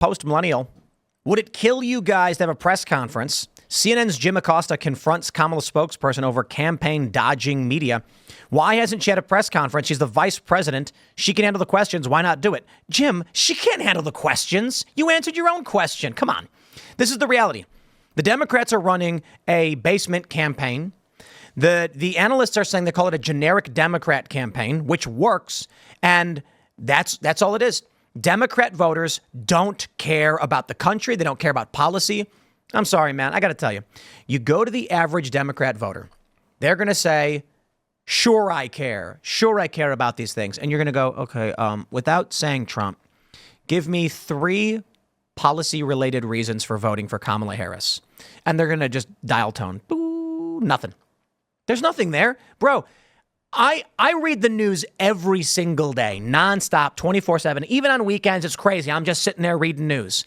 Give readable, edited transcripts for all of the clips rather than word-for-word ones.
Post-millennial. Would it kill you guys to have a press conference? CNN's Jim Acosta confronts Kamala's spokesperson over campaign dodging media. Why hasn't she had a press conference? She's the vice president. She can handle the questions. Why not do it? Jim, she can't handle the questions. You answered your own question. Come on. This is the reality. The Democrats are running a basement campaign. The analysts are saying they call it a generic Democrat campaign, which works. And that's all it is. Democrat voters don't care about the country. They don't care about policy. I'm sorry, man. I got to tell you, you go to the average Democrat voter. They're going to say, sure, I care. Sure, I care about these things. And you're going to go, okay, without saying Trump, give me 3 policy-related reasons for voting for Kamala Harris. And they're going to just dial tone. Boo, nothing. There's nothing there. Bro, I read the news every single day, nonstop, 24/7. Even on weekends, it's crazy. I'm just sitting there reading news.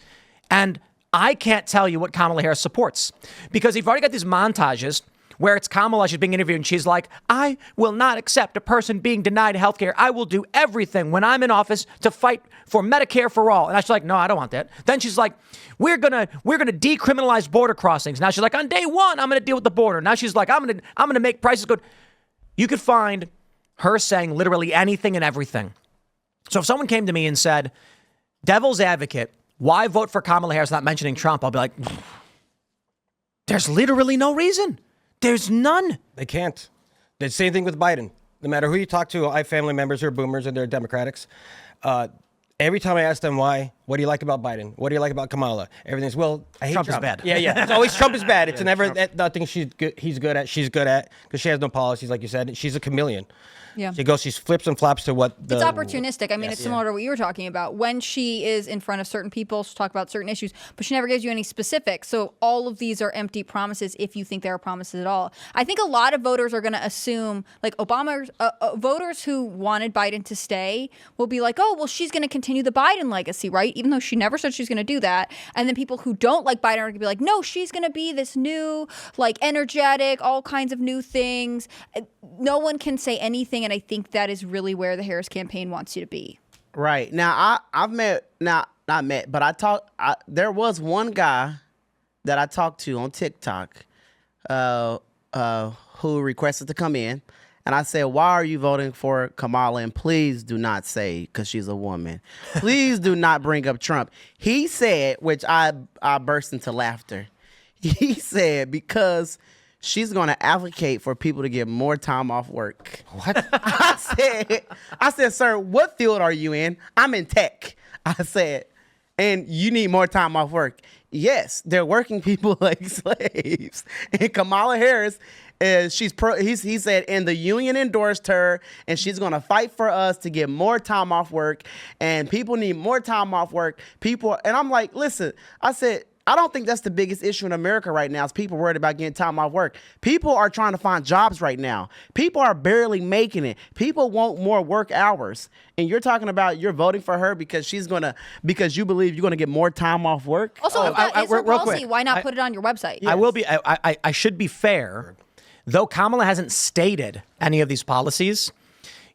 And I can't tell you what Kamala Harris supports. Because you've already got these montages where it's Kamala, she's being interviewed, and she's like, I will not accept a person being denied health care. I will do everything when I'm in office to fight for Medicare for all. And I was like, no, I don't want that. Then she's like, we're gonna decriminalize border crossings. Now she's like, on day 1, I'm gonna deal with the border. Now she's like, I'm gonna make prices good. You could find her saying literally anything and everything. So if someone came to me and said, devil's advocate, why vote for Kamala Harris not mentioning Trump? I'll be like, there's literally no reason. There's none. They can't. The same thing with Biden. No matter who you talk to, I have family members who are boomers and they're Democrats. Every time I ask them why, what do you like about Biden? What do you like about Kamala? Everything's, well, I hate Trump is bad. Yeah. It's always Trump is bad. It's never nothing he's good at, because she has no policies, like you said. She's a chameleon. Yeah. She flips and flops to what the... It's opportunistic. I mean, it's similar to what you were talking about. When she is in front of certain people, she'll talk about certain issues, but she never gives you any specifics. So all of these are empty promises if you think there are promises at all. I think a lot of voters are going to assume, like voters who wanted Biden to stay will be like, oh, well, she's going to continue the Biden legacy, right? Even though she never said she's going to do that. And then people who don't like Biden are going to be like, no, she's going to be this new, like, energetic, all kinds of new things. No one can say anything. And I think that is really where the Harris campaign wants you to be. Right. Now, there was one guy that I talked to on TikTok who requested to come in. And I said, why are you voting for Kamala? And please do not say, because she's a woman. Please do not bring up Trump. He said, which I burst into laughter. He said, because she's going to advocate for people to get more time off work. What? I said, sir, what field are you in? I'm in tech. I said, and you need more time off work. Yes, they're working people like slaves. And Kamala Harris, he said, and the union endorsed her, and she's going to fight for us to get more time off work. And people need more time off work. And I'm like, listen, I said, I don't think that's the biggest issue in America right now is people worried about getting time off work. People are trying to find jobs right now. People are barely making it. People want more work hours. And you're talking about you're voting for her because because you believe you're going to get more time off work? Also, if that is her policy, why not put it on your website? Yes. I should be fair. Though Kamala hasn't stated any of these policies,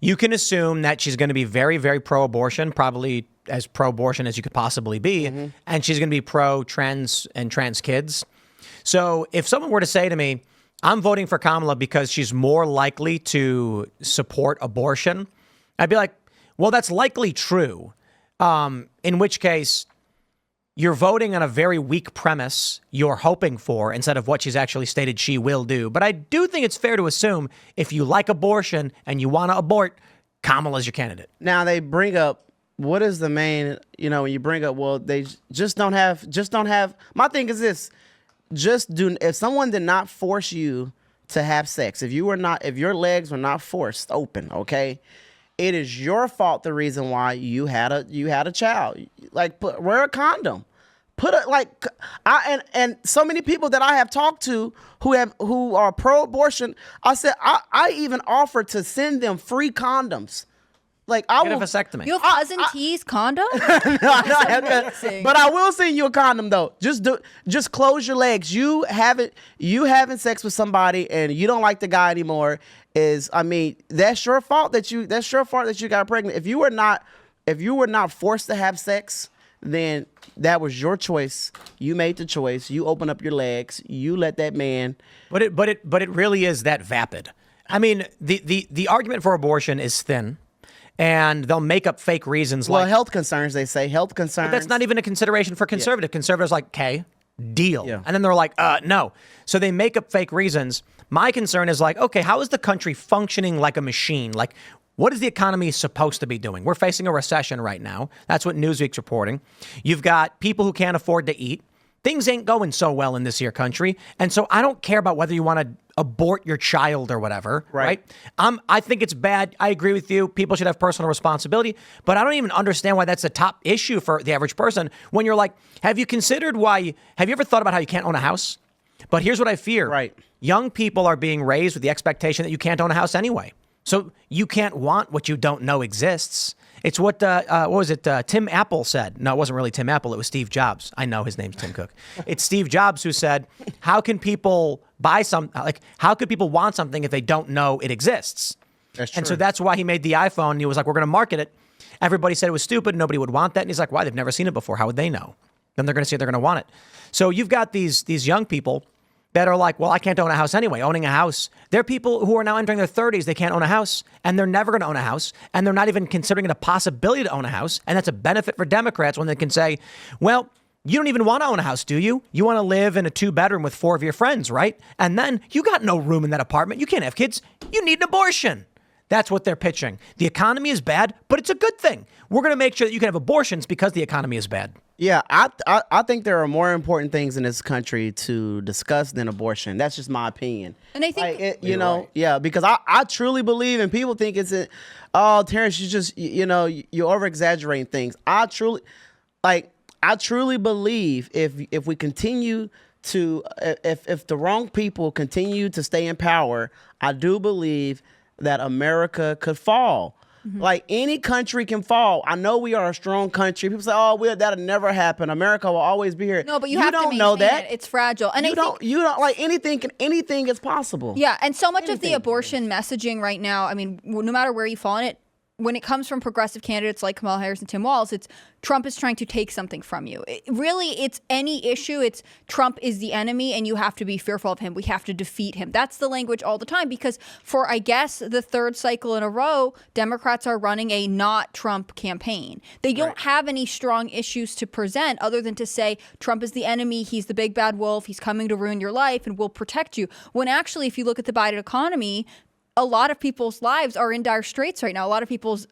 you can assume that she's going to be very, very pro-abortion, probably as pro-abortion as you could possibly be, and she's going to be pro-trans and trans kids. So if someone were to say to me, I'm voting for Kamala because she's more likely to support abortion, I'd be like, well, that's likely true, in which case you're voting on a very weak premise you're hoping for instead of what she's actually stated she will do. But I do think it's fair to assume if you like abortion and you want to abort, Kamala's your candidate. Now they bring up, what is the main, when you bring up, well, they just don't have, my thing is this, if someone did not force you to have sex, if your legs were not forced open, okay, it is your fault the reason why you had a child. Like, wear a condom. And so many people that I have talked to who are pro-abortion, I said, I even offered to send them free condoms. Like, I get a vasectomy. You have cousin T's condom? But I will send you a condom though. Just close your legs. You having sex with somebody and you don't like the guy anymore that's your fault that you got pregnant. If you were not forced to have sex, then That was your choice. You made the choice. You open up your legs. You let that man. But it really is that vapid. I mean, the argument for abortion is thin, and they'll make up fake reasons Well, like health concerns, they say. Health concerns. but that's not even a consideration for conservative. Conservatives like, okay, deal. Yeah. And then they're like, no. So they make up fake reasons. My concern is like, okay, how is the country functioning like a machine? Like, what is the economy supposed to be doing? We're facing a recession right now. That's what Newsweek's reporting. You've got people who can't afford to eat. Things ain't going so well in this here country. And so I don't care about whether you want to abort your child or whatever, right? I think it's bad. I agree with you. People should have personal responsibility, but I don't even understand why that's a top issue for the average person when you're like, have you ever thought about how you can't own a house? But here's what I fear. Right. Young people are being raised with the expectation that you can't own a house anyway. So you can't want what you don't know exists. It's what was it? Tim Apple said. No, it wasn't really Tim Apple. It was Steve Jobs. I know his name's Tim Cook. It's Steve Jobs who said, how can people how could people want something if they don't know it exists? That's true. And so that's why he made the iPhone. And he was like, we're going to market it. Everybody said it was stupid. Nobody would want that. And he's like, why? They've never seen it before. How would they know? Then they're going to say they're going to want it. So you've got these young people that are like, well, I can't own a house anyway. Owning a house. There are people who are now entering their 30s. They can't own a house, and they're never going to own a house, and they're not even considering it a possibility to own a house. And that's a benefit for Democrats when they can say, well, you don't even want to own a house, do you? You want to live in a 2-bedroom with 4 of your friends, right? And then you got no room in that apartment. You can't have kids. You need an abortion. That's what they're pitching. The economy is bad, but it's a good thing. We're going to make sure that you can have abortions because the economy is bad. Yeah, I think there are more important things in this country to discuss than abortion. That's just my opinion. And I think yeah, because I truly believe, and people think Terrence, you just you're over exaggerating things. I truly believe if we continue to if the wrong people continue to stay in power, I do believe that America could fall. Mm-hmm. Like any country can fall. I know we are a strong country. People say, "Oh, that'll never happen. America will always be here." No, but you have to maintain know that. It's fragile, and you don't like anything is possible. Yeah, and so much of the abortion messaging right now, I mean, no matter where you fall in it, when it comes from progressive candidates like Kamala Harris and Tim Walz, it's Trump is trying to take something from you. It's any issue. It's Trump is the enemy and you have to be fearful of him. We have to defeat him. That's the language all the time because for, I guess, the 3rd cycle in a row, Democrats are running a not Trump campaign. They don't have any strong issues to present other than to say Trump is the enemy. He's the big bad wolf. He's coming to ruin your life and will protect you. When actually, if you look at the Biden economy, a lot of people's lives are in dire straits right now. A lot of people's,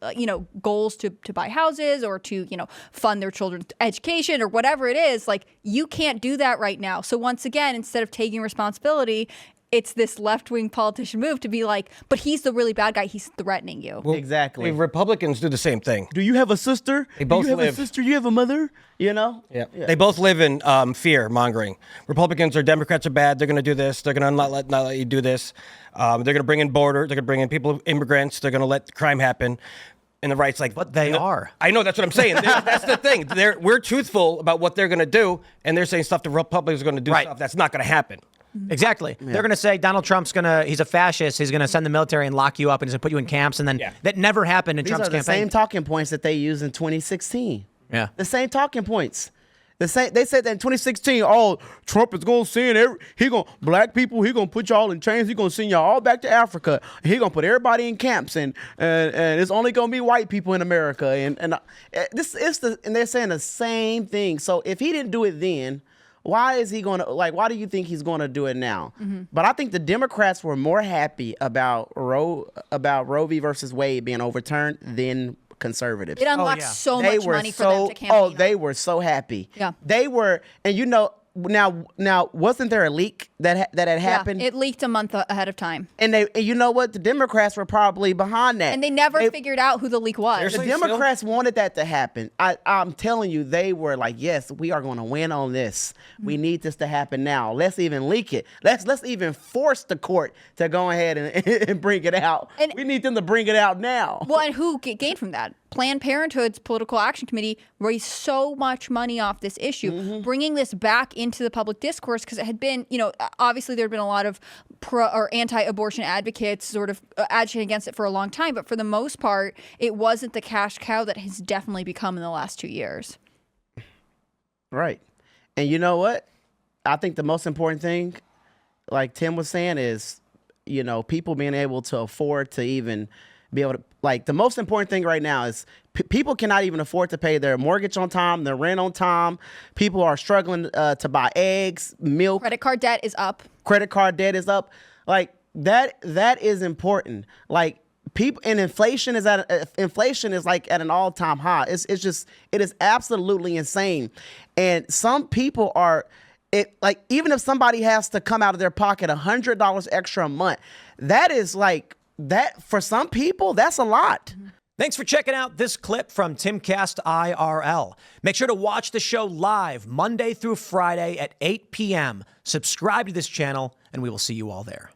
goals to buy houses or to, fund their children's education or whatever it is, like you can't do that right now. So once again, instead of taking responsibility, it's this left-wing politician move to be like, but he's the really bad guy. He's threatening you. Well, exactly. Republicans do the same thing. Do you have a sister? They both Do you have a sister? You have a mother? Yeah. They both live in fear mongering. Republicans or Democrats are bad. They're going to do this. They're going to not let you do this. They're going to bring in borders. They're going to bring in people, immigrants. They're going to let crime happen. And the right's like, but they are. I know, that's what I'm saying. That's the thing. We're truthful about what they're going to do, and they're saying stuff the Republicans are going to do stuff that's not going to happen. Exactly. Yeah. They're going to say Donald Trump's he's a fascist. He's going to send the military and lock you up and he's going to put you in camps. And then that never happened in Trump's campaign. These are the same talking points that they used in 2016. Yeah. The same talking points. They said that in 2016, Trump is going to send black people, he going to put y'all in chains. He going to send y'all all back to Africa. He going to put everybody in camps and it's only going to be white people in America. And they're saying the same thing. So if he didn't do it then, why is he going to, why do you think he's going to do it now? Mm-hmm. But I think the Democrats were more happy about Roe v. versus Wade being overturned than conservatives. It unlocked so much money for them to campaign. They were so happy. Yeah. They were, and now wasn't there a leak that had happened? It leaked a month ahead of time. And you know what? The Democrats were probably behind that. And they never figured out who the leak was. The Democrats wanted that to happen. I'm telling you, they were like, yes, we are going to win on this. Mm-hmm. We need this to happen now. Let's even leak it. Let's even force the court to go ahead and bring it out. And we need them to bring it out now. Well, and who gained from that? Planned Parenthood's Political Action Committee raised so much money off this issue, bringing this back into the public discourse because it had been, obviously there had been a lot of pro or anti-abortion advocates sort of agitating against it for a long time. But for the most part, it wasn't the cash cow that has definitely become in the last 2 years. Right. And you know what? I think the most important thing, like Tim was saying, is, people being able to afford to even be able to, like, the most important thing right now is people cannot even afford to pay their mortgage on time, their rent on time. People are struggling to buy eggs, milk. Credit card debt is up. Credit card debt is up. Like, that is important. Like, people, and inflation is like at an all-time high. It is absolutely insane. And some people like, even if somebody has to come out of their pocket $100 extra a month, that is like, that for some people, that's a lot. Thanks for checking out this clip from Timcast IRL. Make sure to watch the show live Monday through Friday at 8 p.m. Subscribe to this channel, and we will see you all there.